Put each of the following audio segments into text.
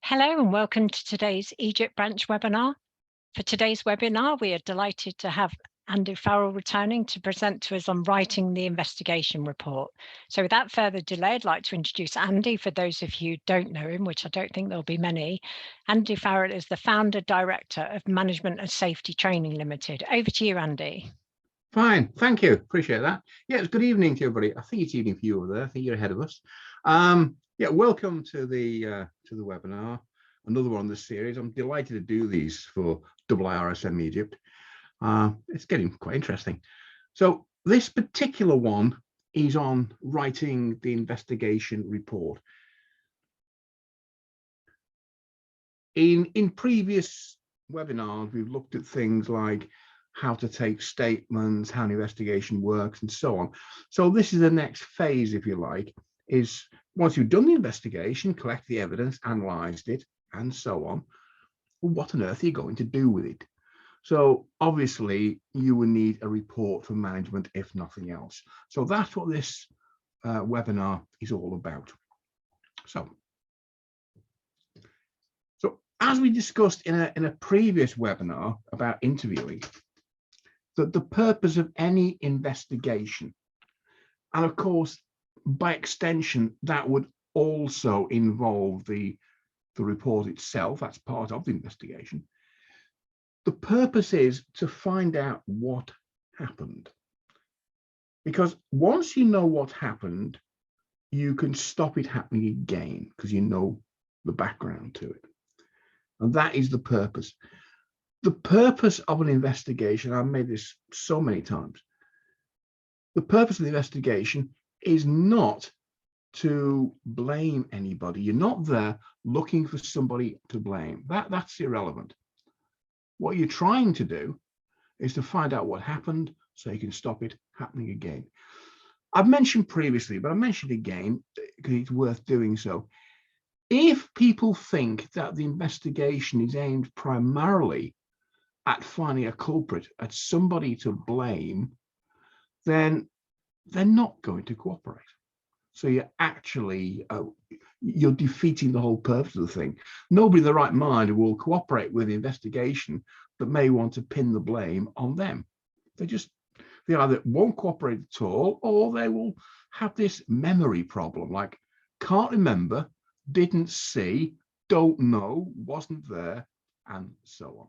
Hello and welcome to today's Egypt branch webinar. For today's webinar, we are delighted to have Andy Farrell returning to present to us on writing the investigation report. So without further delay, I'd like to introduce Andy. For those of you who don't know him, which I don't think there'll be many, Andy Farrell is the founder director of Management and Safety Training Limited. Over to you, Andy. Fine, thank you. Appreciate that. Yeah, it's good evening to everybody. I think it's evening for you over there. I think you're ahead of us. Yeah, welcome to the webinar. Another one in this series. I'm delighted to do these for IRSM Egypt. It's getting quite interesting. So this particular one is on writing the investigation report. In previous webinars, we've looked at things like how to take statements, how an investigation works, and so on. So this is the next phase, if you like, is once you've done the investigation, collect the evidence, analysed it, and so on, well, what on earth are you going to do with it? So obviously, you will need a report from management, if nothing else. So that's what this webinar is all about. So as we discussed in a previous webinar about interviewing, that the purpose of any investigation, and of course, by extension, that would also involve the report itself, that's part of the investigation. The purpose is to find out what happened. Because once you know what happened, you can stop it happening again because you know the background to it. And that is the purpose. The purpose of an investigation, I've made this so many times, the purpose of the investigation is not to blame anybody. You're not there looking for somebody to blame. That's irrelevant. What you're trying to do is to find out what happened so you can stop it happening again. I've mentioned previously, but I mentioned again because it's worth doing so. If people think that the investigation is aimed primarily at finding a culprit, at somebody to blame, then they're not going to cooperate. So you're actually, you're defeating the whole purpose of the thing. Nobody in the right mind will cooperate with the investigation but may want to pin the blame on them. They either won't cooperate at all, or they will have this memory problem, like can't remember, didn't see, don't know, wasn't there, and so on.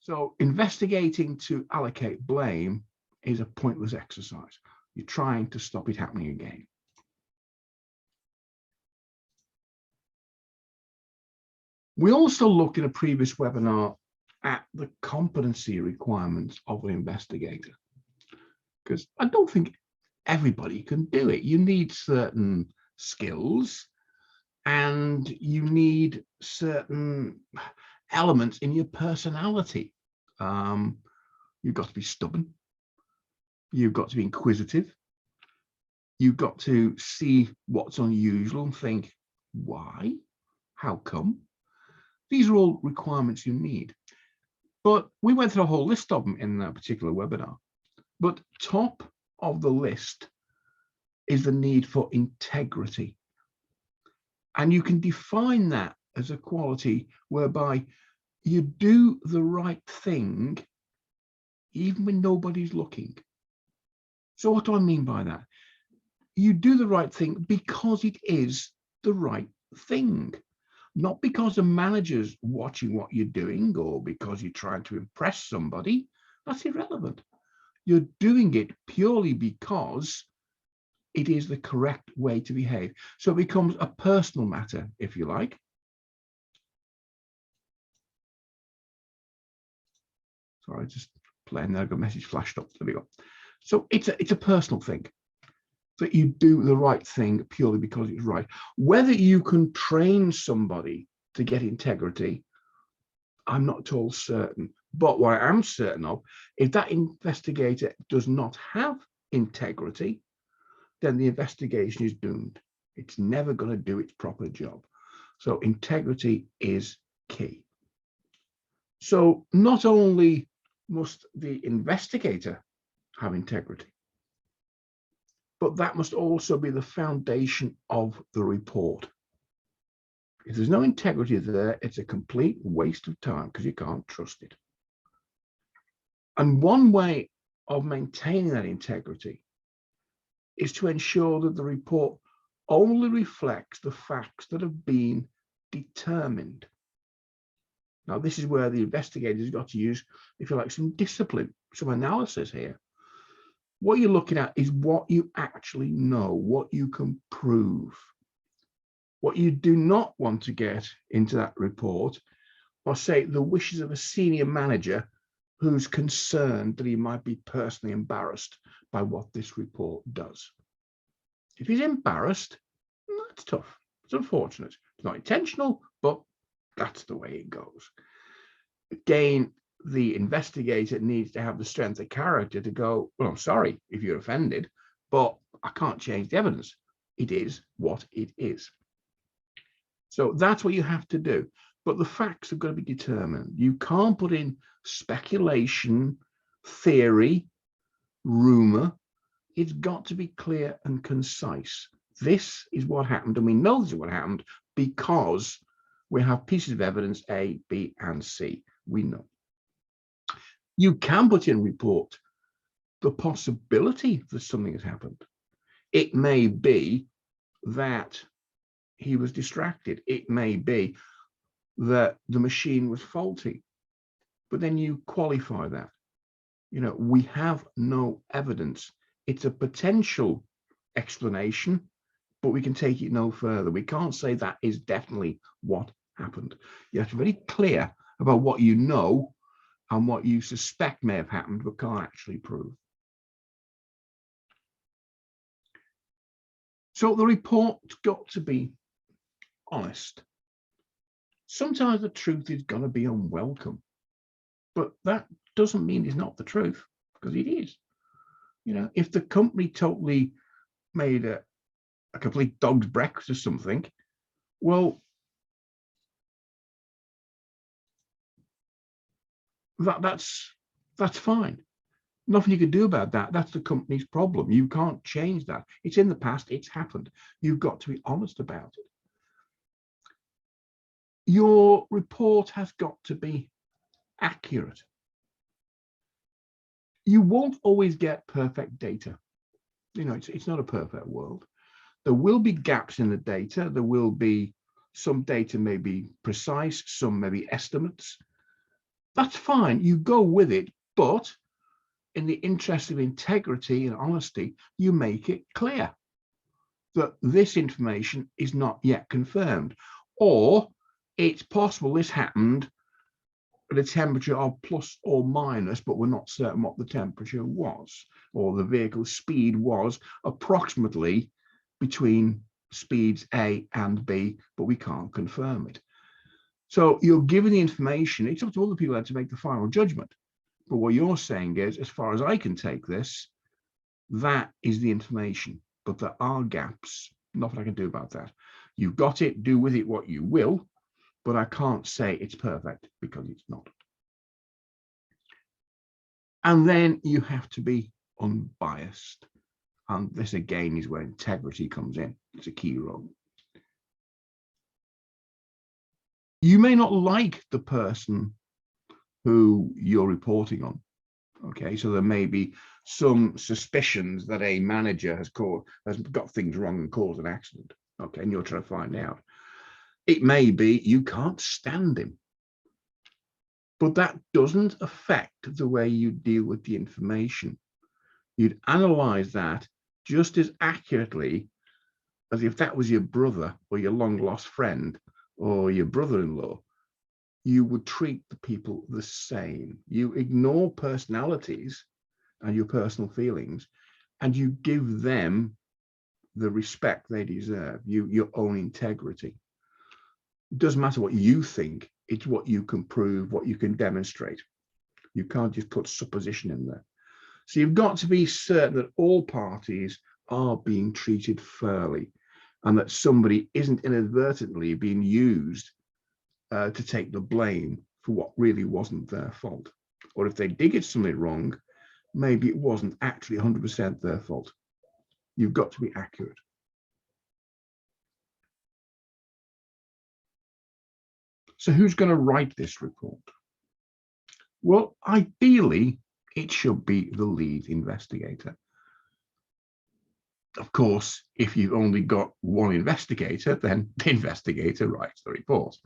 So investigating to allocate blame is a pointless exercise. You're trying to stop it happening again. We also looked in a previous webinar at the competency requirements of an investigator, because I don't think everybody can do it. You need certain skills and you need certain elements in your personality. You've got to be stubborn. You've got to be inquisitive. You've got to see what's unusual and think, why? How come? These are all requirements you need. But we went through a whole list of them in that particular webinar. But top of the list is the need for integrity. And you can define that as a quality whereby you do the right thing even when nobody's looking. So what do I mean by that? You do the right thing because it is the right thing, not because a manager's watching what you're doing or because you're trying to impress somebody. That's irrelevant. You're doing it purely because it is the correct way to behave. So it becomes a personal matter, if you like. Sorry, just playing there, a message flashed up. There we go. So it's a personal thing, that you do the right thing purely because it's right. Whether you can train somebody to get integrity, I'm not at all certain. But what I am certain of, if that investigator does not have integrity, then the investigation is doomed. It's never going to do its proper job. So integrity is key. So not only must the investigator have integrity, but that must also be the foundation of the report. If there's no integrity there, it's a complete waste of time because you can't trust it. And one way of maintaining that integrity is to ensure that the report only reflects the facts that have been determined. Now, this is where the investigators got to use, if you like, some discipline, some analysis here. What you're looking at is what you actually know, what you can prove. What you do not want to get into that report are, say, the wishes of a senior manager who's concerned that he might be personally embarrassed by what this report does. If he's embarrassed, that's tough. It's unfortunate. It's not intentional, but that's the way it goes. Again, the investigator needs to have the strength of character to go, well, I'm sorry if you're offended, but I can't change the evidence. It is what it is. So that's what you have to do. But the facts have got to be determined. You can't put in speculation, theory, rumor. It's got to be clear and concise. This is what happened, and we know this is what happened because we have pieces of evidence A, B, and C. We know. You can put in a report the possibility that something has happened. It may be that he was distracted. It may be that the machine was faulty, but then you qualify that. You know, we have no evidence. It's a potential explanation, but we can take it no further. We can't say that is definitely what happened. You have to be very clear about what you know and what you suspect may have happened, but can't actually prove. So the report's got to be honest. Sometimes the truth is going to be unwelcome, but that doesn't mean it's not the truth, because it is. You know, if the company totally made a complete dog's breakfast or something, well, that's fine. Nothing you can do about that. That's the company's problem. You can't change that. It's in the past. It's happened. You've got to be honest about it. Your report has got to be accurate. You won't always get perfect data. You know, it's not a perfect world. There will be gaps in the data. There will be some data may be precise, some may be estimates. That's fine. You go with it, but in the interest of integrity and honesty, you make it clear that this information is not yet confirmed, or it's possible this happened at a temperature of plus or minus, but we're not certain what the temperature was, or the vehicle speed was approximately between speeds A and B, but we can't confirm it. So you're given the information. It's up to other people to make the final judgment. But what you're saying is, as far as I can take this, that is the information. But there are gaps. Nothing I can do about that. You've got it, do with it what you will, but I can't say it's perfect because it's not. And then you have to be unbiased. And this again is where integrity comes in. It's a key role. You may not like the person who you're reporting on. Okay, so there may be some suspicions that a manager has got things wrong and caused an accident. Okay, and you're trying to find out. It may be you can't stand him, but that doesn't affect the way you deal with the information. You'd analyze that just as accurately as if that was your brother or your long lost friend or your brother-in-law. You would treat the people the same. You ignore personalities and your personal feelings, and you give them the respect they deserve, your own integrity. It doesn't matter what you think, it's what you can prove, what you can demonstrate. You can't just put supposition in there. So you've got to be certain that all parties are being treated fairly and that somebody isn't inadvertently being used to take the blame for what really wasn't their fault. Or if they did get something wrong, maybe it wasn't actually 100% their fault. You've got to be accurate. So who's going to write this report? Well, ideally, it should be the lead investigator. Of course, if you've only got one investigator, then the investigator writes the report,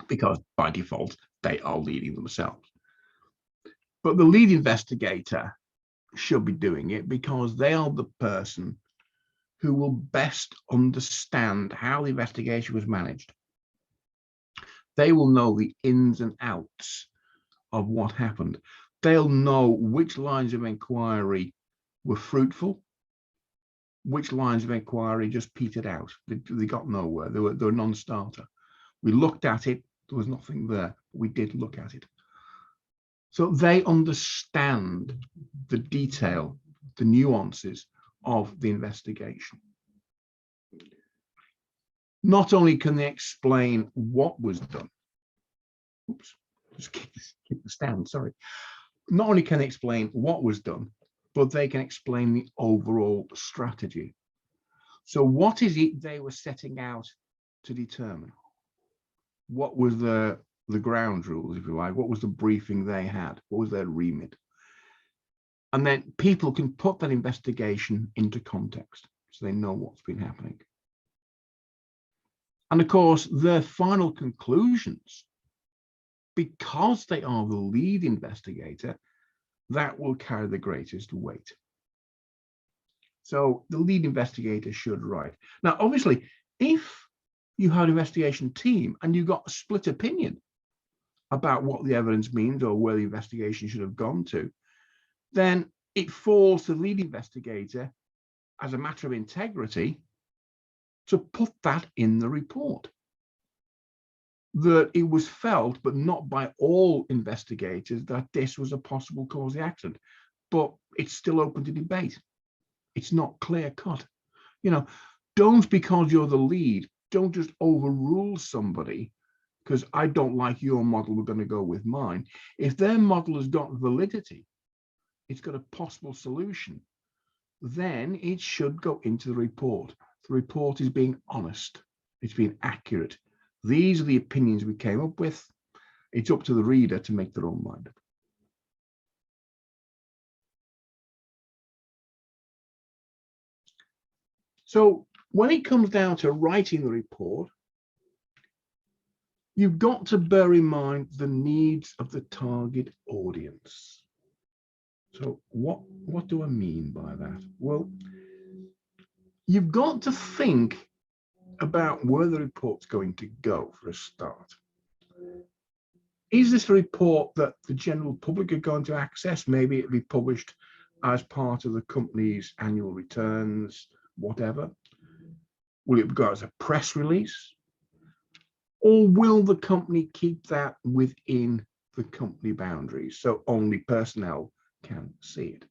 because by default, they are leading themselves. But the lead investigator should be doing it because they are the person who will best understand how the investigation was managed. They will know the ins and outs of what happened. They'll know which lines of inquiry were fruitful, which lines of inquiry just petered out. They got nowhere. They were a non-starter. We looked at it. There was nothing there. We did look at it. So they understand the detail, the nuances of the investigation. Not only can they explain what was done, oops, just kick the stand, sorry. Not only can they explain what was done, but they can explain the overall strategy. So what is it they were setting out to determine? What was the ground rules, if you like? What was the briefing they had? What was their remit? And then people can put that investigation into context so they know what's been happening. And of course, their final conclusions, because they are the lead investigator, that will carry the greatest weight. So the lead investigator should write. Now, obviously, if you had an investigation team and you got a split opinion about what the evidence means or where the investigation should have gone to, then it falls to the lead investigator as a matter of integrity to put that in the report. That it was felt, but not by all investigators, that this was a possible cause of the accident. But it's still open to debate. It's not clear cut. You know, don't, because you're the lead, don't just overrule somebody because I don't like your model, we're going to go with mine. If their model has got validity, it's got a possible solution, then it should go into the report. The report is being honest. It's being accurate. These are the opinions we came up with. It's up to the reader to make their own mind up. So when it comes down to writing the report, you've got to bear in mind the needs of the target audience. So what do I mean by that? Well, you've got to think about where the report's going to go for a start. Is this a report that the general public are going to access? Maybe it'll be published as part of the company's annual returns, whatever. Will it go as a press release? Or will the company keep that within the company boundaries so only personnel can see it?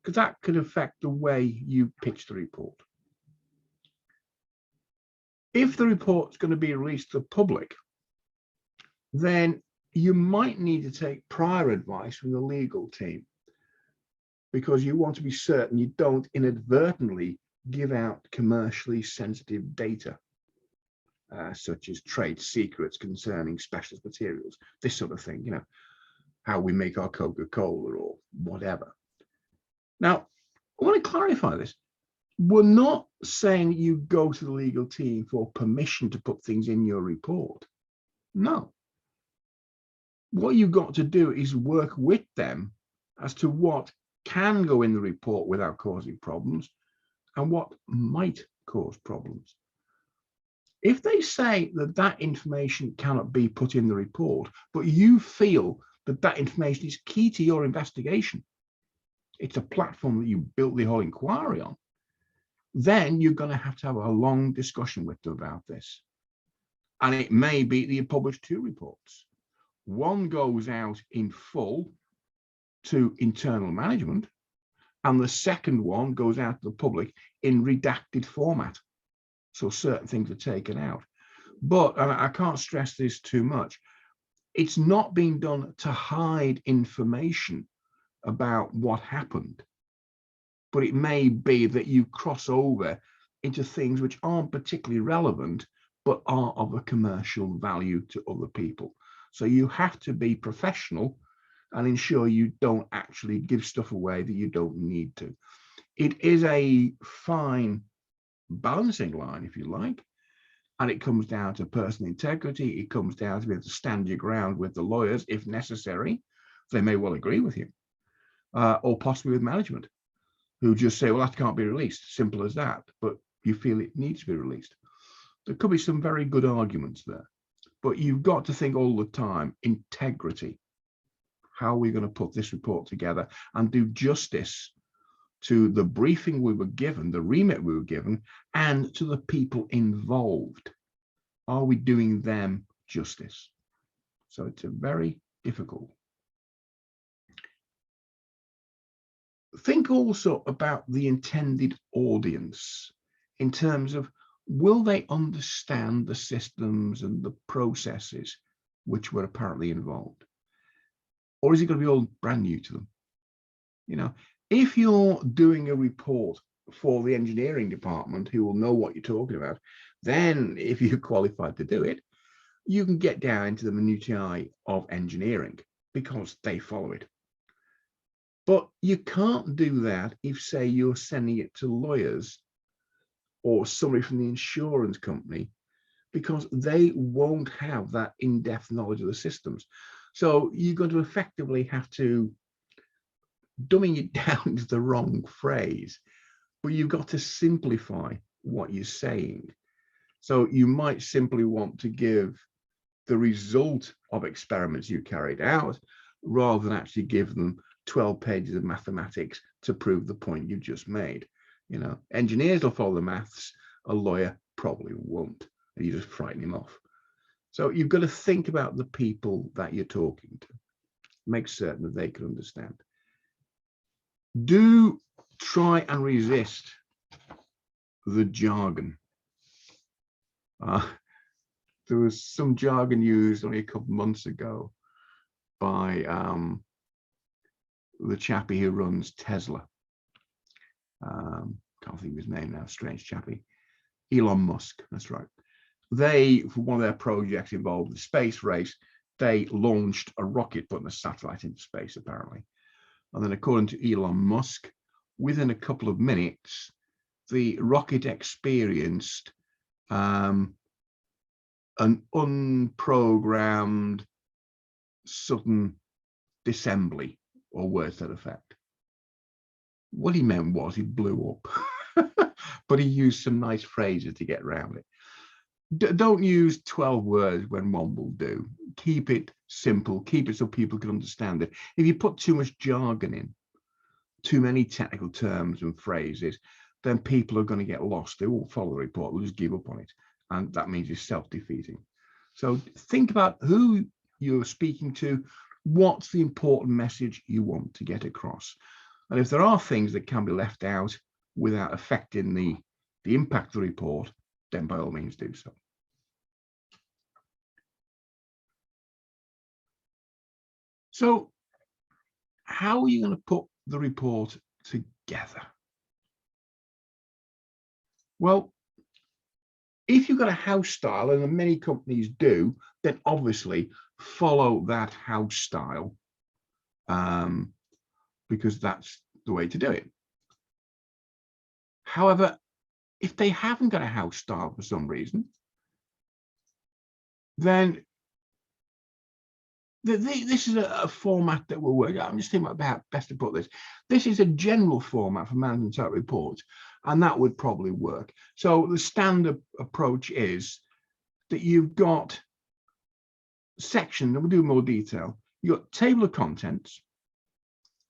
Because that could affect the way you pitch the report. If the report's going to be released to the public, then you might need to take prior advice from the legal team, because you want to be certain you don't inadvertently give out commercially sensitive data, such as trade secrets concerning specialist materials, this sort of thing, you know, how we make our Coca-Cola or whatever. Now, I want to clarify this. We're not saying you go to the legal team for permission to put things in your report. No. What you've got to do is work with them as to what can go in the report without causing problems and what might cause problems. If they say that that information cannot be put in the report, but you feel that that information is key to your investigation, it's a platform that you built the whole inquiry on, then you're going to have a long discussion with them about this. And it may be that you publish two reports. One goes out in full to internal management, and the second one goes out to the public in redacted format. So certain things are taken out. But, and I can't stress this too much, it's not being done to hide information about what happened. But it may be that you cross over into things which aren't particularly relevant, but are of a commercial value to other people. So you have to be professional and ensure you don't actually give stuff away that you don't need to. It is a fine balancing line, if you like, and it comes down to personal integrity. It comes down to be able to stand your ground with the lawyers if necessary. They may well agree with you, or possibly with management, who just say, well, that can't be released, simple as that, but you feel it needs to be released. There could be some very good arguments there, but you've got to think all the time, integrity. How are we going to put this report together and do justice to the briefing we were given, the remit we were given, and to the people involved? Are we doing them justice? So it's a very difficult. Think also about the intended audience in terms of, will they understand the systems and the processes which were apparently involved? Or is it going to be all brand new to them? You know, if you're doing a report for the engineering department who will know what you're talking about, then if you're qualified to do it, you can get down into the minutiae of engineering because they follow it. But you can't do that if, say, you're sending it to lawyers or somebody from the insurance company, because they won't have that in-depth knowledge of the systems. So you're going to effectively have to, dumbing it down to the wrong phrase, but you've got to simplify what you're saying. So you might simply want to give the result of experiments you carried out, rather than actually give them 12 pages of mathematics to prove the point you just made. You know, engineers will follow the maths, a lawyer probably won't, and you just frighten him off. So you've got to think about the people that you're talking to, make certain that they can understand. Do try and resist the jargon. There was some jargon used only a couple of months ago by the chappie who runs Tesla. Can't think of his name now, strange chappie. Elon Musk, that's right. They, for one of their projects involved the space race, they launched a rocket putting a satellite into space, apparently. And then according to Elon Musk, within a couple of minutes, the rocket experienced an unprogrammed sudden disassembly, or words to that effect. What he meant was it blew up, but he used some nice phrases to get around it. Don't use 12 words when one will do. Keep it simple, keep it so people can understand it. If you put too much jargon in, too many technical terms and phrases, then people are going to get lost. They won't follow the report, they'll just give up on it. And that means it's self-defeating. So think about who you're speaking to, what's the important message you want to get across. And if there are things that can be left out without affecting the impact of the report, then by all means do so. So how are you going to put the report together? Well, if you've got a house style, and many companies do, then obviously follow that house style, because that's the way to do it. However, if they haven't got a house style for some reason, then this is a format that will work. I'm just thinking about how best to put this. This is a general format for management type reports, and that would probably work. So the standard approach is that you've got section, and we'll do more detail. You've got table of contents,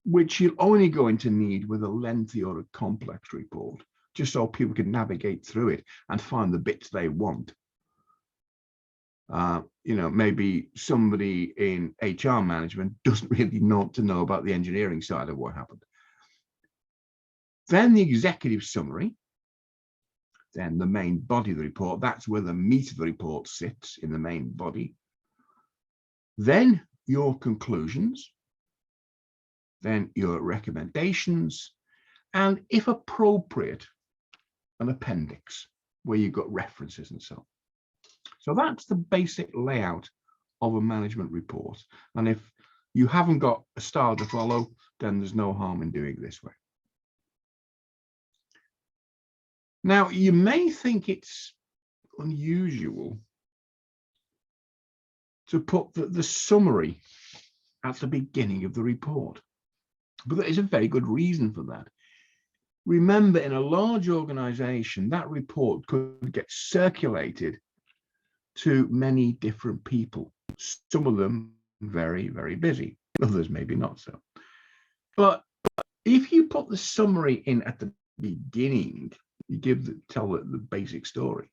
which you'll only going to need with a lengthy or a complex report, just so people can navigate through it and find the bits they want. You know, maybe somebody in HR management doesn't really know about the engineering side of what happened. Then the executive summary, then the main body of the report. That's where the meat of the report sits, in the main body. Then your conclusions, then your recommendations, and if appropriate, an appendix where you've got references and so on. So that's the basic layout of a management report. And if you haven't got a style to follow, then there's no harm in doing it this way. Now, you may think it's unusual to put the summary at the beginning of the report, but there is a very good reason for that. Remember, in a large organization, that report could get circulated to many different people, some of them very, very busy, others maybe not so. But if you put the summary in at the beginning, you tell the basic story,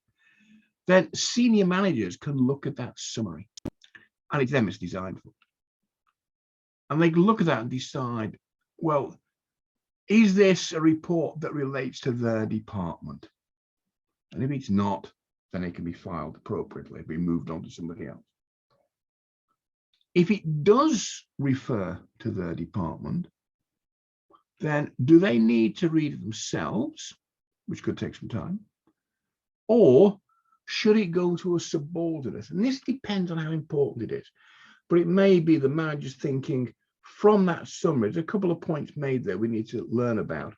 then senior managers can look at that summary, and it's them it's designed for. And they can look at that and decide, well, is this a report that relates to their department? And if it's not, then it can be filed appropriately, be moved on to somebody else. If it does refer to their department, then do they need to read it themselves, which could take some time, or should it go to a subordinate? And this depends on how important it is. But it may be the manager's thinking, from that summary, there's a couple of points made there we need to learn about.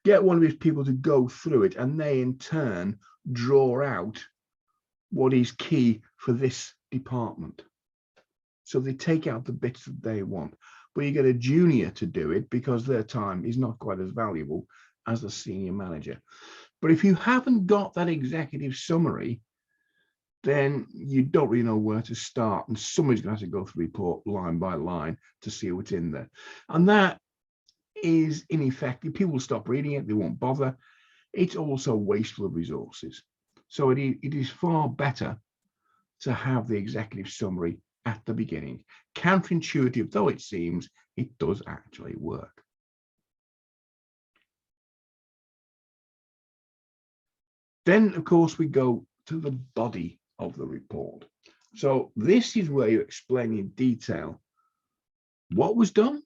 Get one of his people to go through it, and they in turn draw out what is key for this department. So they take out the bits that they want. But you get a junior to do it because their time is not quite as valuable as the senior manager. But if you haven't got that executive summary, then you don't really know where to start, and somebody's going to have to go through the report line by line to see what's in there. And that is ineffective. People will stop reading it, they won't bother. It's also wasteful of resources. So it is far better to have the executive summary at the beginning. Counterintuitive though it seems, it does actually work. Then, of course, we go to the body of the report. So this is where you explain in detail what was done,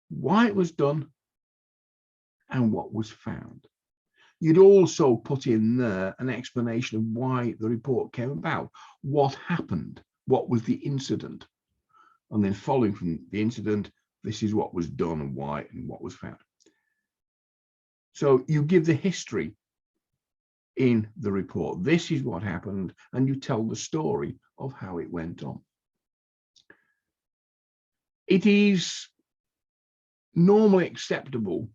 why it was done, and what was found. You'd also put in there an explanation of why the report came about, what happened, what was the incident, and then following from the incident, this is what was done and why and what was found. So you give the history in the report. This is what happened, and you tell the story of how it went on. It is normally acceptable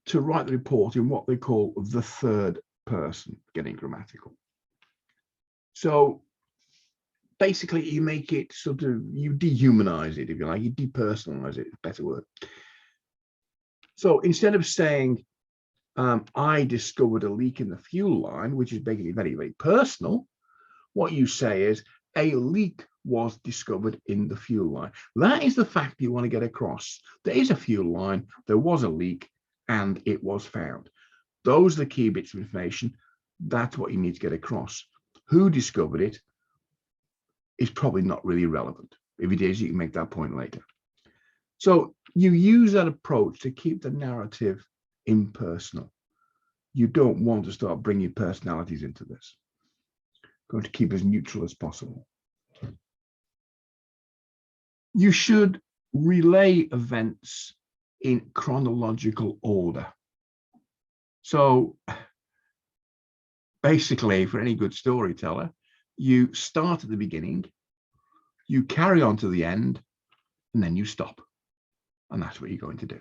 to write the report in what they call the third person, getting grammatical. So basically you make it sort of, you dehumanize it, if you like, you depersonalize it, better word. So instead of saying, I discovered a leak in the fuel line, which is basically very, very personal, what you say is a leak was discovered in the fuel line. That is the fact you want to get across. There is a fuel line, there was a leak, and it was found. Those are the key bits of information. That's what you need to get across. Who discovered it is probably not really relevant. If it is, you can make that point later. So you use that approach to keep the narrative impersonal. You don't want to start bringing personalities into this. Going to keep as neutral as possible. You should relay events in chronological order. So basically, for any good storyteller, you start at the beginning, you carry on to the end, and then you stop. And that's what you're going to do.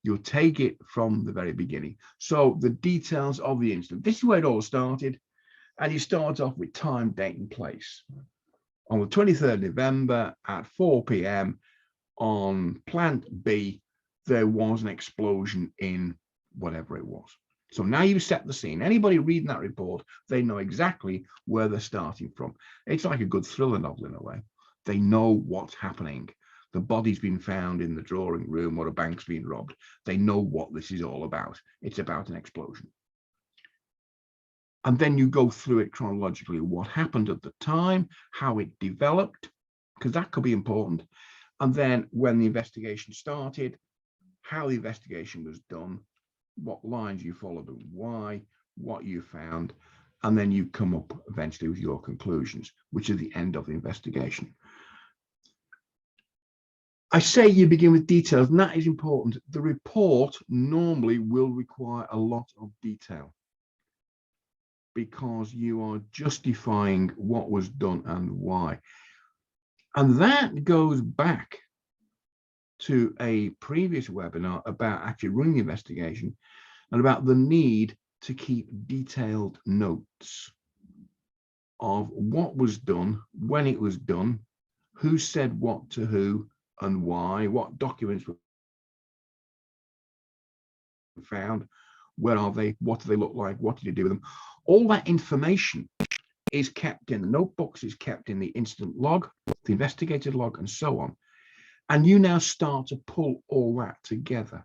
You'll take it from the very beginning. So the details of the incident. This is where it all started. And you start off with time, date, and place. On the 23rd of November at 4 p.m. on plant B, there was an explosion in whatever it was. So now you've set the scene. Anybody reading that report, they know exactly where they're starting from. It's like a good thriller novel in a way. They know what's happening. The body's been found in the drawing room or a bank's been robbed. They know what this is all about. It's about an explosion. And then you go through it chronologically, what happened at the time, how it developed, because that could be important. And then when the investigation started, how the investigation was done, what lines you followed and why, what you found, and then you come up eventually with your conclusions, which are the end of the investigation. I say you begin with details, and that is important. The report normally will require a lot of detail because you are justifying what was done and why. And that goes back to a previous webinar about actually running the investigation and about the need to keep detailed notes of what was done, when it was done, who said what to who and why, what documents were found, where are they, what do they look like, what did you do with them. All that information is kept in the notebooks, is kept in the incident log, the investigated log, and so on. And you now start to pull all that together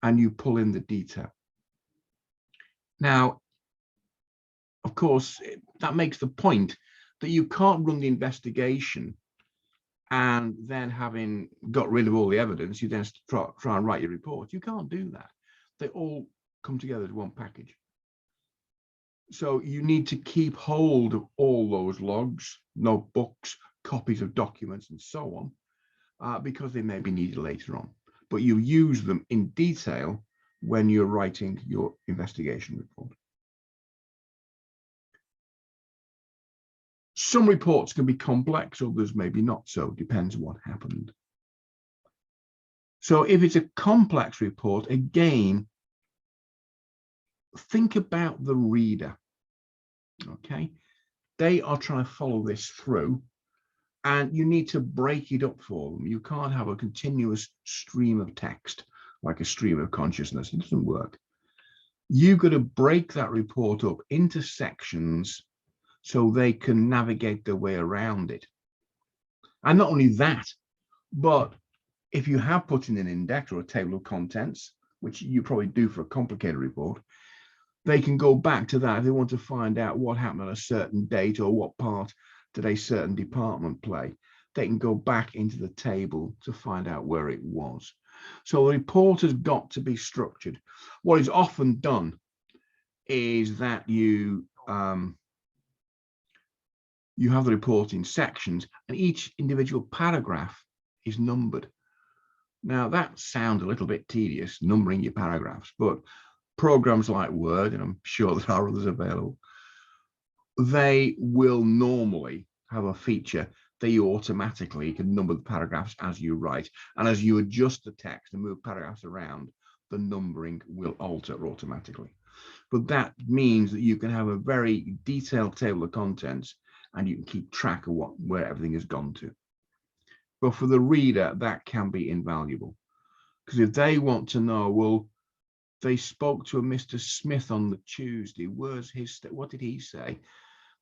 and you pull in the detail. Now, of course, that makes the point that you can't run the investigation and then, having got rid of all the evidence, you then try and write your report. You can't do that. They all come together as one package. So you need to keep hold of all those logs, notebooks, copies of documents, and so on, because they may be needed later on. But you use them in detail when you're writing your investigation report. Some reports can be complex, others maybe not so, depends what happened. So if it's a complex report, again, think about the reader, okay? They are trying to follow this through, and you need to break it up for them. You can't have a continuous stream of text, like a stream of consciousness. It doesn't work. You've got to break that report up into sections so they can navigate their way around it. And not only that, but if you have put in an index or a table of contents, which you probably do for a complicated report, they can go back to that if they want to find out what happened on a certain date or what part did a certain department play. They can go back into the table to find out where it was. So the report has got to be structured. What is often done is that you have the report in sections, and each individual paragraph is numbered. Now that sounds a little bit tedious, numbering your paragraphs, but programs like Word, and I'm sure there are others available, they will normally have a feature that you automatically can number the paragraphs as you write. And as you adjust the text and move paragraphs around, the numbering will alter automatically. But that means that you can have a very detailed table of contents and you can keep track of where everything has gone to. But for the reader, that can be invaluable. Because if they want to know, well, they spoke to a Mr. Smith on the Tuesday, what did he say?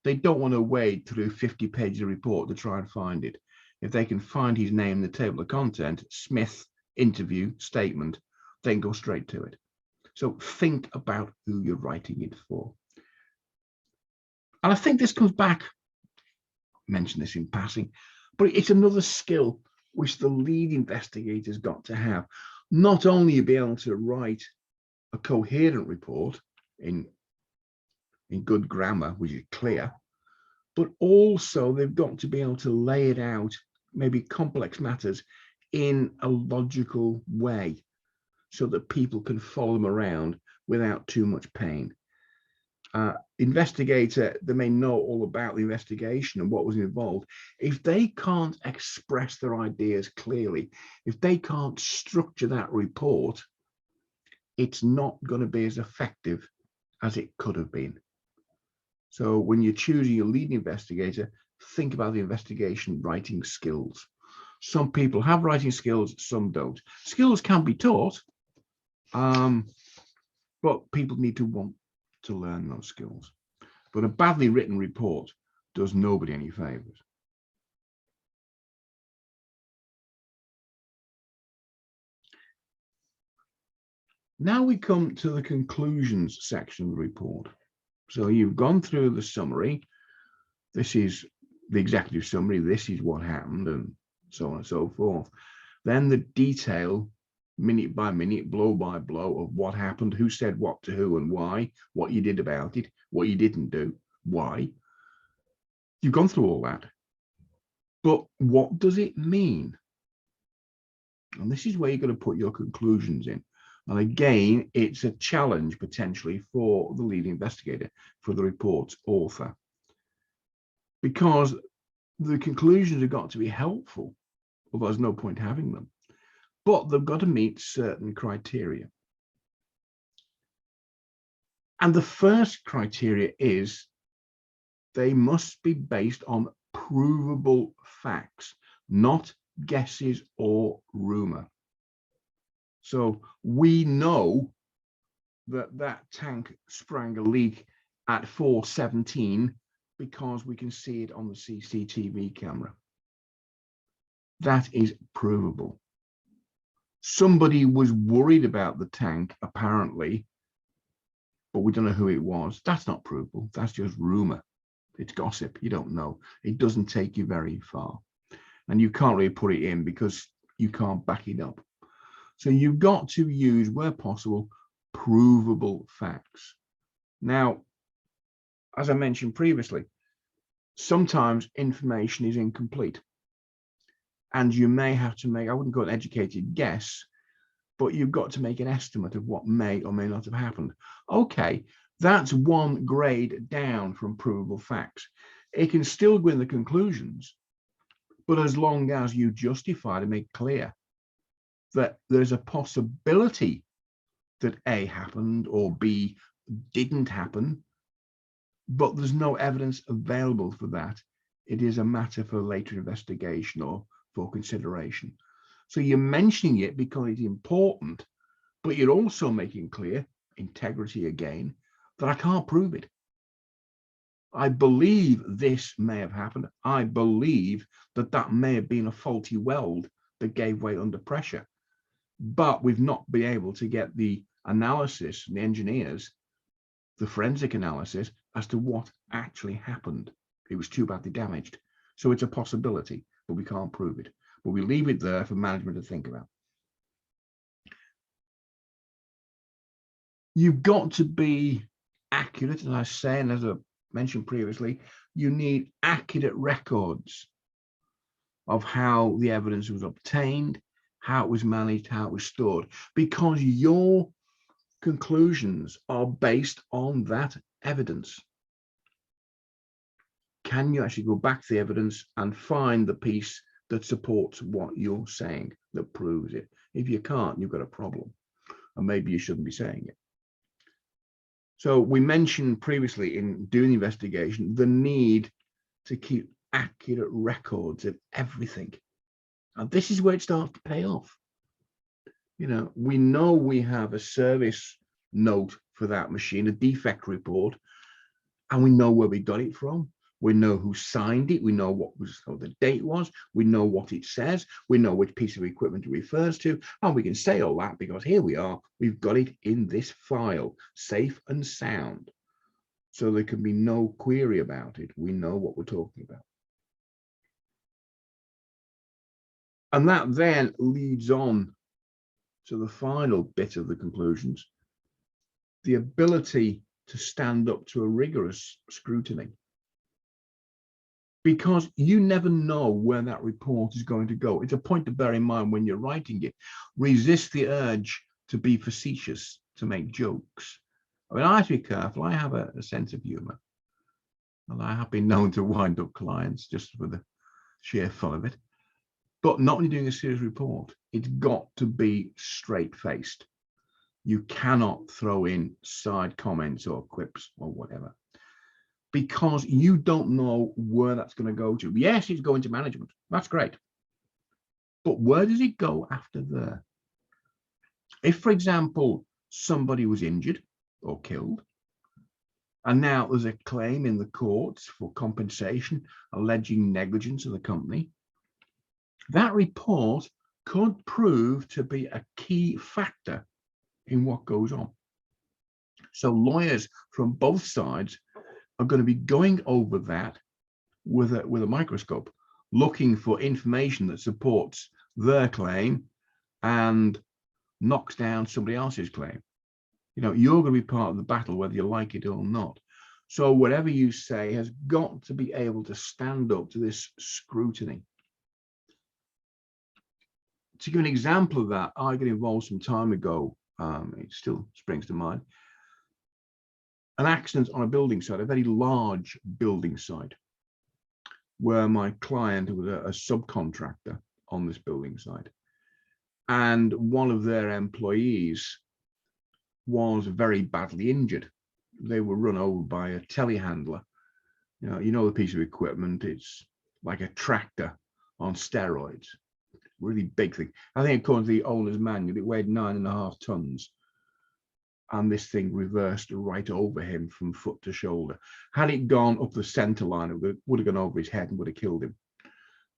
They don't want to wade through 50 pages of report to try and find it. If they can find his name in the table of content, Smith, interview, statement, they can go straight to it. So think about who you're writing it for. And I think this comes back, I mentioned this in passing, but it's another skill which the lead investigator's got to have. Not only be able to write a coherent report in good grammar, which is clear, but also they've got to be able to lay it out, maybe complex matters, in a logical way so that people can follow them around without too much pain. Investigator, they may know all about the investigation and what was involved. If they can't express their ideas clearly, if they can't structure that report, it's not going to be as effective as it could have been. So when you're choosing your lead investigator, think about the investigation writing skills. Some people have writing skills, some don't. Skills can be taught, but people need to want to learn those skills. But a badly written report does nobody any favors. Now we come to the conclusions section of the report. So you've gone through the summary. This is the executive summary. This is what happened, and so on and so forth. Then the detail minute by minute, blow by blow of what happened, who said what to who and why, what you did about it, what you didn't do, why. You've gone through all that. But what does it mean? And this is where you're going to put your conclusions in. And again, it's a challenge potentially for the lead investigator, for the report's author, because the conclusions have got to be helpful, although there's no point having them, but they've got to meet certain criteria. And the first criteria is they must be based on provable facts, not guesses or rumor. So we know that that tank sprang a leak at 4:17 because we can see it on the CCTV camera. That is provable. Somebody was worried about the tank, apparently, but we don't know who it was. That's not provable. That's just rumor. It's gossip. You don't know. It doesn't take you very far. And you can't really put it in because you can't back it up. So you've got to use, where possible, provable facts. Now, as I mentioned previously, sometimes information is incomplete. And you may have to make, I wouldn't call it an educated guess, but you've got to make an estimate of what may or may not have happened. Okay, that's one grade down from provable facts. It can still go in the conclusions, but as long as you justify to make clear that there's a possibility that A happened or B didn't happen, but there's no evidence available for that, it is a matter for later investigation or for consideration. So you're mentioning it because it's important, but you're also making clear, integrity again, that I can't prove it. I believe this may have happened. I believe that that may have been a faulty weld that gave way under pressure. But we've not been able to get the analysis from the engineers, the forensic analysis, as to what actually happened. It was too badly damaged. So it's a possibility, but we can't prove it. But we leave it there for management to think about. You've got to be accurate, as I say, and as I mentioned previously, you need accurate records of how the evidence was obtained, how it was managed, how it was stored, because your conclusions are based on that evidence. Can you actually go back to the evidence and find the piece that supports what you're saying, that proves it? If you can't, you've got a problem, and maybe you shouldn't be saying it. So we mentioned previously in doing the investigation, the need to keep accurate records of everything. And this is where it starts to pay off. You know we have a service note for that machine, a defect report, and we know where we got it from. We know who signed it. We know what the date was. We know what it says. We know which piece of equipment it refers to. And we can say all that because here we are. We've got it in this file, safe and sound. So there can be no query about it. We know what we're talking about. And that then leads on to the final bit of the conclusions, the ability to stand up to a rigorous scrutiny. Because you never know where that report is going to go. It's a point to bear in mind when you're writing it. Resist the urge to be facetious, to make jokes. I mean, I have to be careful. I have a sense of humor. And I have been known to wind up clients just for the sheer fun of it. But not when you're doing a serious report. It's got to be straight-faced. You cannot throw in side comments or quips or whatever, because you don't know where that's going to go to. Yes, it's going to management. That's great. But where does it go after there? If, for example, somebody was injured or killed, and now there's a claim in the courts for compensation alleging negligence of the company, that report could prove to be a key factor in what goes on. So lawyers from both sides are going to be going over that with a microscope, looking for information that supports their claim and knocks down somebody else's claim. You know, you're going to be part of the battle, whether you like it or not. So whatever you say has got to be able to stand up to this scrutiny. To give an example of that, I got involved some time ago. It still springs to mind. An accident on a building site, a very large building site, where my client was a subcontractor on this building site, and one of their employees was very badly injured. They were run over by a telehandler. You know the piece of equipment. It's like a tractor on steroids. Really big thing. I think according to the owner's manual, it weighed 9.5 tons. And this thing reversed right over him from foot to shoulder. Had it gone up the center line, it would have gone over his head and would have killed him.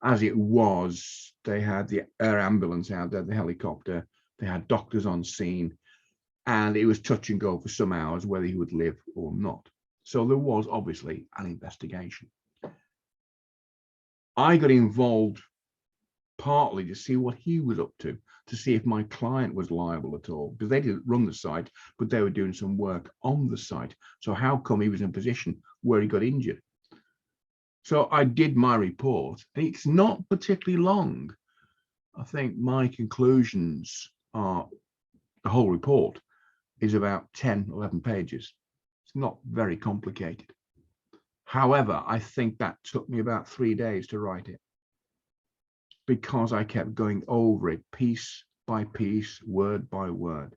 As it was, they had the air ambulance out there, the helicopter, they had doctors on scene, and it was touch and go for some hours whether he would live or not. So there was obviously an investigation. I got involved partly to see what he was up to see if my client was liable at all, because they didn't run the site, but they were doing some work on the site. So how come he was in a position where he got injured? So I did my report, and it's not particularly long. I think my conclusions are, the whole report is about 10, 11 pages. It's not very complicated. However, I think that took me about 3 days to write it, because I kept going over it piece by piece, word by word.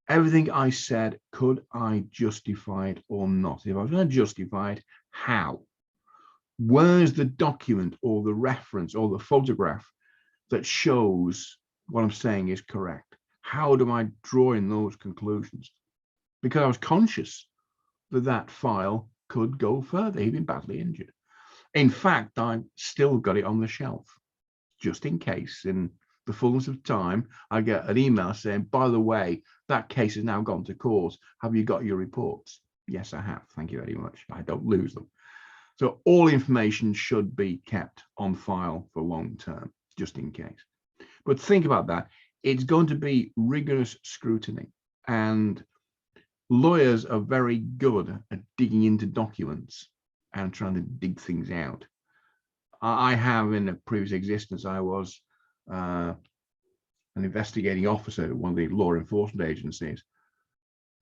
Everything I said, could I justify it or not? If I was going to justify it, how? Where's the document or the reference or the photograph that shows what I'm saying is correct? How do I draw in those conclusions? Because I was conscious that that file could go further. He'd been badly injured. In fact, I've still got it on the shelf, just in case in the fullness of time I get an email saying, by the way, that case has now gone to court. Have you got your reports? Yes, I have. Thank you very much. I don't lose them. So all information should be kept on file for long term, just in case. But think about that. It's going to be rigorous scrutiny, and lawyers are very good at digging into documents and trying to dig things out. I have, in a previous existence, I was an investigating officer at one of the law enforcement agencies,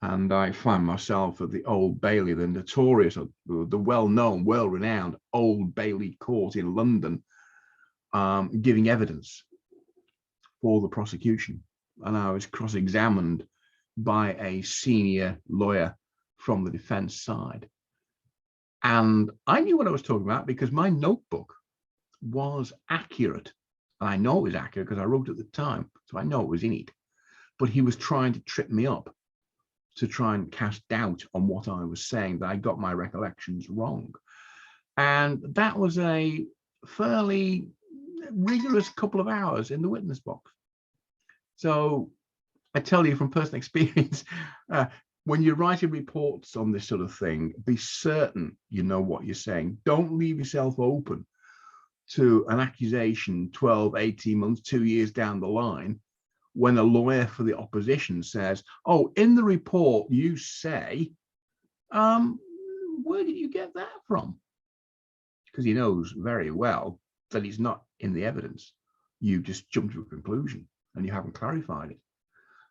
and I find myself at the Old Bailey, the notorious, the well-known, well-renowned Old Bailey court in London, giving evidence for the prosecution. And I was cross-examined by a senior lawyer from the defense side. And I knew what I was talking about because my notebook was accurate. And I know it was accurate because I wrote it at the time, so I know it was in it. But he was trying to trip me up, to try and cast doubt on what I was saying, that I got my recollections wrong. And that was a fairly rigorous couple of hours in the witness box. So I tell you from personal experience, when you're writing reports on this sort of thing, be certain you know what you're saying. Don't leave yourself open to an accusation 12, 18 months, 2 years down the line, when a lawyer for the opposition says, oh, in the report you say, where did you get that from? Because he knows very well that it's not in the evidence. You just jumped to a conclusion and you haven't clarified it.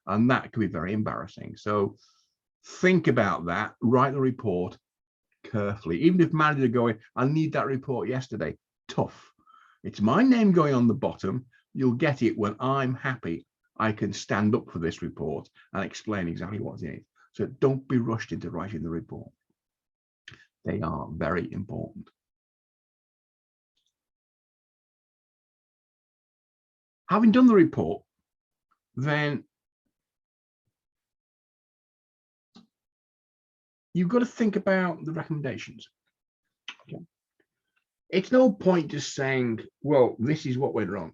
And that can be very embarrassing. So think about that, write the report carefully. Even if managers are going, I need that report yesterday, tough. It's my name going on the bottom. You'll get it when I'm happy I can stand up for this report and explain exactly what's in it. So don't be rushed into writing the report. They are very important. Having done the report, then you've got to think about the recommendations. Okay. It's no point just saying, well, this is what went wrong.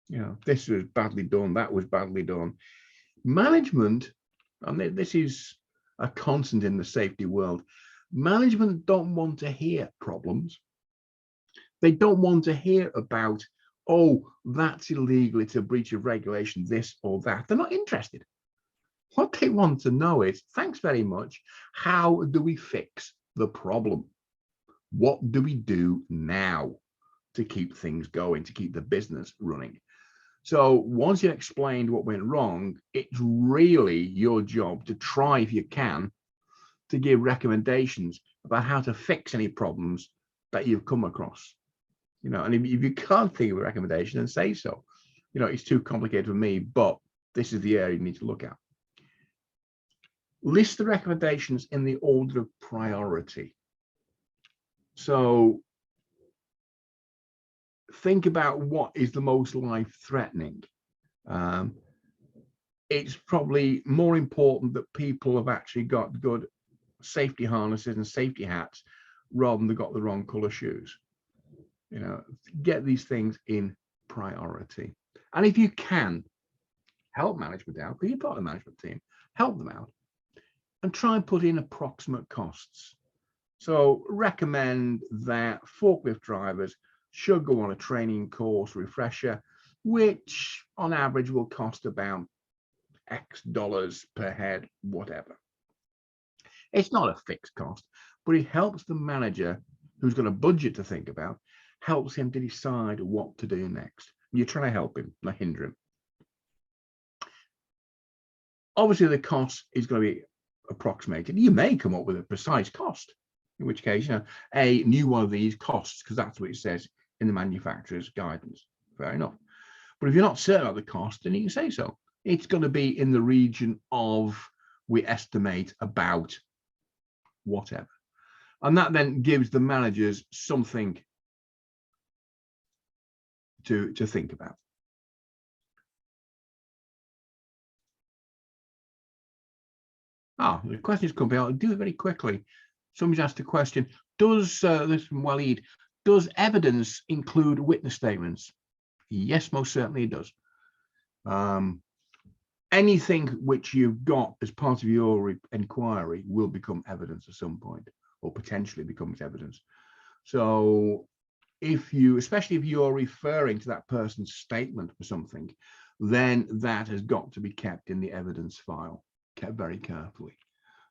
You know, this was badly done, that was badly done. Management, and this is a constant in the safety world, management don't want to hear problems. They don't want to hear about, oh, that's illegal, it's a breach of regulation, this or that. They're not interested. What they want to know is, thanks very much, how do we fix the problem? What do we do now to keep things going, to keep the business running? So once you've explained what went wrong, it's really your job to try, if you can, to give recommendations about how to fix any problems that you've come across. And if you can't think of a recommendation, then say so. It's too complicated for me, but this is the area you need to look at. List the recommendations in the order of priority. So think about what is the most life-threatening. It's probably more important that people have actually got good safety harnesses and safety hats rather than they've got the wrong color shoes. Get these things in priority. And if you can, help management out, be a part of the management team, help them out, and try and put in approximate costs. So recommend that forklift drivers should go on a training course refresher, which on average will cost about X dollars per head, whatever. It's not a fixed cost, but it helps the manager who's got a budget to think about, helps him to decide what to do next. You're trying to help him, not hinder him. Obviously, the cost is going to be approximated. You may come up with a precise cost, in which case, a new one of these costs, because that's what it says in the manufacturer's guidance. Fair enough. But if you're not certain of the cost, then you can say so. It's going to be in the region of, we estimate, about whatever. And that then gives the managers something to think about. The questions come out. I'll do it very quickly. Somebody's asked a question. Does this from Waleed, does evidence include witness statements? Yes, most certainly it does. Anything which you've got as part of your inquiry will become evidence at some point, or potentially becomes evidence. So especially if you're referring to that person's statement for something, then that has got to be kept in the evidence file, kept very carefully.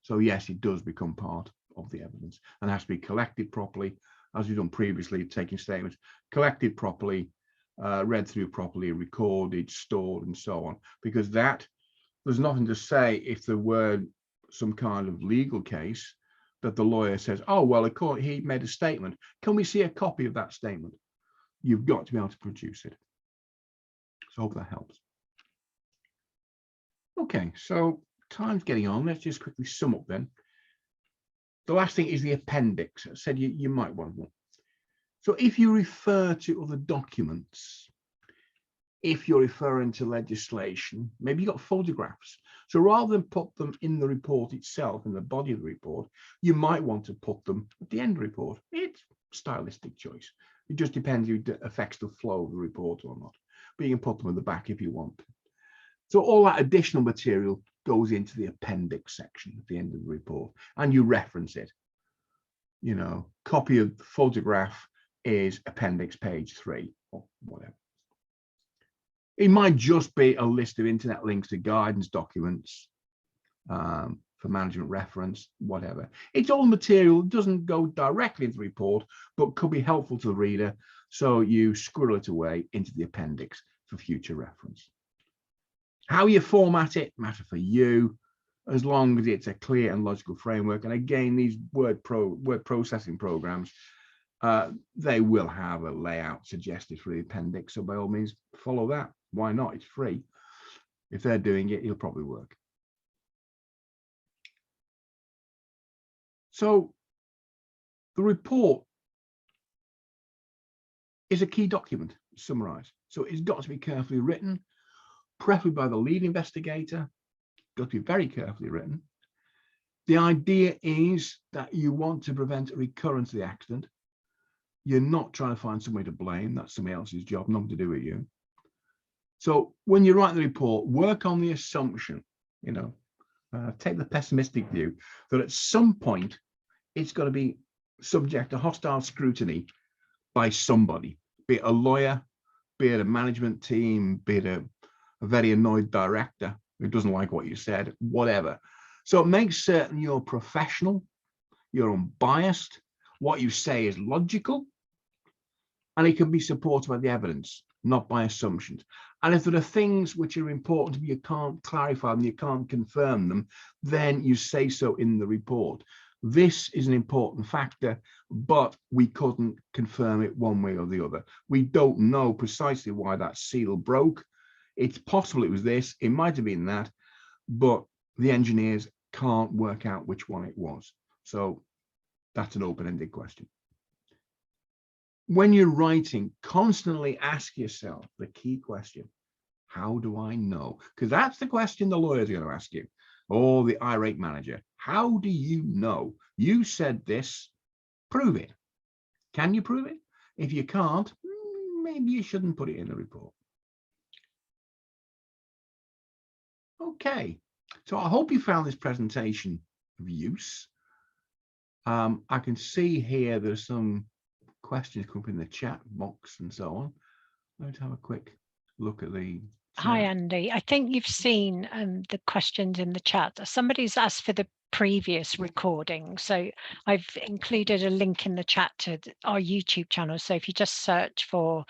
So yes, it does become part of the evidence and has to be collected properly, as we've done previously, taking statements, collected properly, read through properly, recorded, stored, and so on, because there's nothing to say if there were some kind of legal case that the lawyer says, oh, well, he made a statement. Can we see a copy of that statement? You've got to be able to produce it. So I hope that helps. Okay, so time's getting on. Let's just quickly sum up then. The last thing is the appendix. I said you might want one. So if you refer to other documents, if you're referring to legislation, maybe you've got photographs. So rather than put them in the report itself, in the body of the report, you might want to put them at the end of the report. It's a stylistic choice. It just depends if it affects the flow of the report or not. But you can put them at the back if you want. So all that additional material goes into the appendix section at the end of the report, and you reference it. Copy of the photograph is appendix page 3 or whatever. It might just be a list of internet links to guidance documents for management reference, whatever. It's all material, doesn't go directly into the report, but could be helpful to the reader. So you squirrel it away into the appendix for future reference. How you format it matter for you, as long as it's a clear and logical framework. And again, these word processing programs, they will have a layout suggested for the appendix. So by all means, follow that. Why not? It's free. If they're doing it, it'll probably work. So the report is a key document, summarized. So it's got to be carefully written, preferably by the lead investigator. Got to be very carefully written. The idea is that you want to prevent a recurrence of the accident. You're not trying to find somebody to blame. That's somebody else's job, nothing to do with you. So when you write the report, work on the assumption, take the pessimistic view that at some point it's going to be subject to hostile scrutiny by somebody, be it a lawyer, be it a management team, be it a very annoyed director who doesn't like what you said, whatever. So make certain you're professional, you're unbiased, what you say is logical, and it can be supported by the evidence, not by assumptions. And if there are things which are important to you, you can't clarify them, you can't confirm them, then you say so in the report. This is an important factor, but we couldn't confirm it one way or the other. We don't know precisely why that seal broke. It's possible it was this, it might have been that, but the engineers can't work out which one it was. So that's an open-ended question. When you're writing, constantly ask yourself the key question: how do I know? Because that's the question the lawyer's going to ask you, or the irate manager. How do you know? You said this, prove it. Can you prove it? If you can't, maybe you shouldn't put it in the report. Okay, so I hope you found this presentation of use. I can see here there's some questions come up in the chat box and so on. Let's have a quick look at the chat. Hi, Andy. I think you've seen the questions in the chat. Somebody's asked for the previous recording. So I've included a link in the chat to our YouTube channel. So if you just search for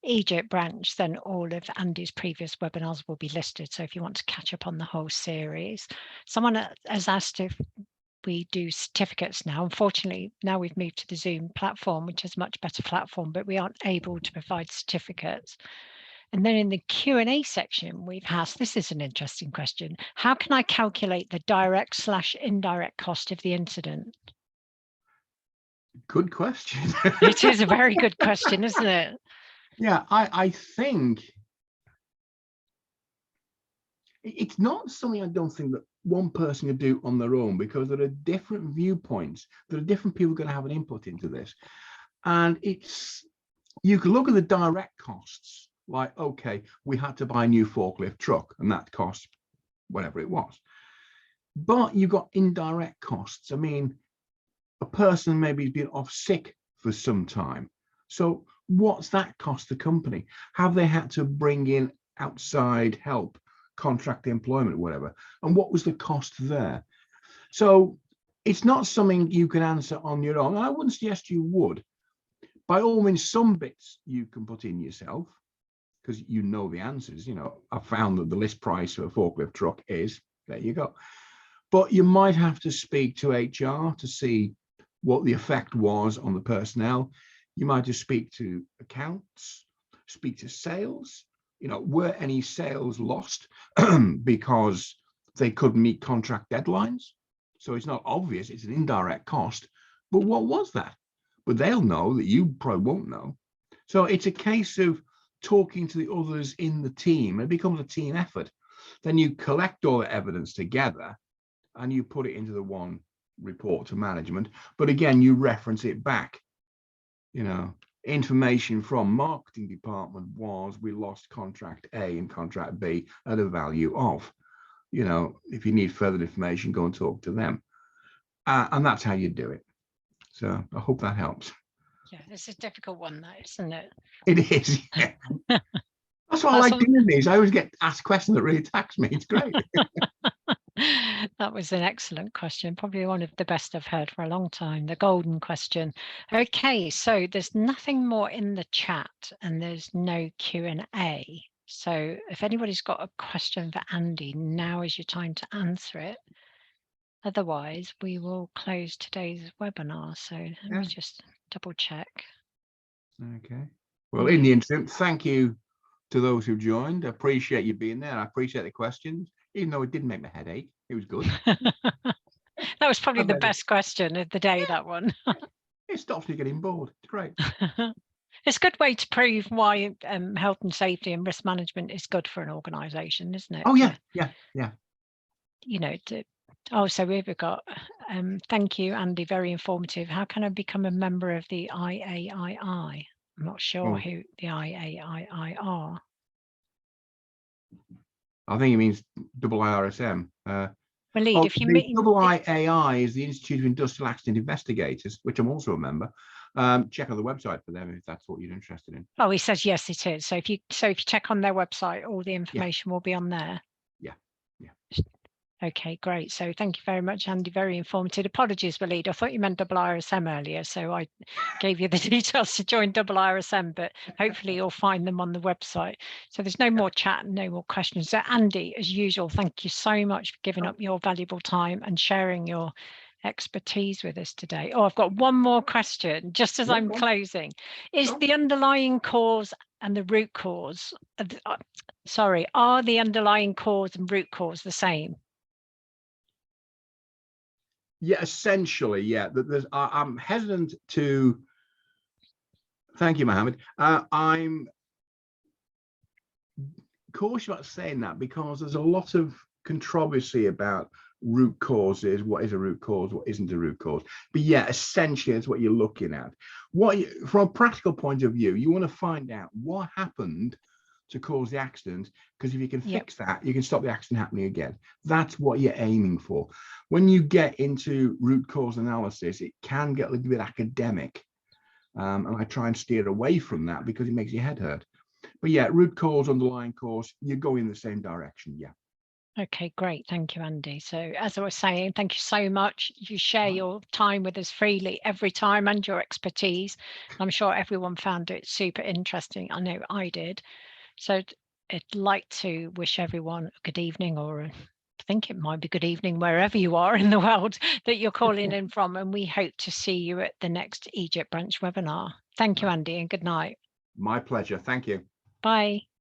Egypt branch, then all of Andy's previous webinars will be listed. So if you want to catch up on the whole series. Someone has asked if we do certificates now. Unfortunately, now we've moved to the Zoom platform, which is a much better platform, but we aren't able to provide certificates. And then in the Q&A section, we've asked, this is an interesting question: how can I calculate the direct/indirect cost of the incident? Good question. It is a very good question, isn't it? Yeah, I think it's not something I don't think that one person can do on their own, because there are different viewpoints. There are different people going to have an input into this. And you can look at the direct costs, like, okay, we had to buy a new forklift truck and that cost whatever it was. But you've got indirect costs. I mean, a person maybe has been off sick for some time. So what's that cost the company? Have they had to bring in outside help, contract employment, whatever? And what was the cost there? So it's not something you can answer on your own. And I wouldn't suggest you would. By all means, some bits you can put in yourself, because you know the answers. You know, I found that the list price of a forklift truck is, there you go. But you might have to speak to HR to see what the effect was on the personnel. You might just speak to accounts, speak to sales. You know, were any sales lost because they couldn't meet contract deadlines? So it's not obvious, it's an indirect cost, but what was that? But they'll know that you probably won't know. So it's a case of talking to the others in the team. It becomes a team effort. Then you collect all the evidence together and you put it into the one report to management. But again, you reference it back. You know, information from marketing department was we lost contract A and contract B at a value of. You know, if you need further information, go and talk to them. And that's how you do it. So I hope that helps. Yeah, it's a difficult one, though, isn't it? It is. Yeah. That's why I like doing these. I always get asked questions that really tax me. It's great. That was an excellent question, probably one of the best I've heard for a long time, the golden question. Okay, so there's nothing more in the chat and there's no Q&A. So if anybody's got a question for Andy, now is your time to answer it. Otherwise, we will close today's webinar. So let me just double check. Okay. Well, in the interim, thank you to those who joined. I appreciate you being there. I appreciate the questions, even though it didn't make my head ache. It was good. That was probably the best question of the day, that one. It stops me getting bored. It's great. It's a good way to prove why health and safety and risk management is good for an organisation, isn't it? Oh, yeah. You know, so we've got, thank you, Andy, very informative. How can I become a member of the IAII? I'm not sure who the IAII are. I think it means double IRSM. Waleed, if you meet double IAI is the Institute of Industrial Accident Investigators, which I'm also a member. check on the website for them if that's what you're interested in. Oh, he says yes, it is. So if you check on their website, all the information will be on there. Yeah. Okay, great. So thank you very much, Andy. Very informative. Apologies, Waleed. I thought you meant double RSM earlier, so I gave you the details to join double RSM, but hopefully you'll find them on the website. So there's no more chat and no more questions. So Andy, as usual, thank you so much for giving up your valuable time and sharing your expertise with us today. Oh, I've got one more question, just as I'm closing. Is the underlying cause and the root cause, are the underlying cause and root cause the same? Yeah, essentially, yeah. I'm hesitant to. Thank you, Mohammed. I'm cautious about saying that because there's a lot of controversy about root causes. What is a root cause? What isn't a root cause? But yeah, essentially, it's what you're looking at. From a practical point of view, you want to find out what happened to cause the accident, because if you can fix that, you can stop the accident happening again. That's what you're aiming for. When you get into root cause analysis, it can get a little bit academic, and I try and steer away from that because it makes your head hurt. But yeah, root cause, underlying cause, you're going in the same direction. Yeah. Okay, great. Thank you, Andy. So as I was saying, thank you so much. You share your time with us freely every time and your expertise. I'm sure everyone found it super interesting. I know I did. So I'd like to wish everyone a good evening, or I think it might be good evening wherever you are in the world that you're calling in from. And we hope to see you at the next Egypt branch webinar. Thank you, Andy, and good night. My pleasure. Thank you. Bye.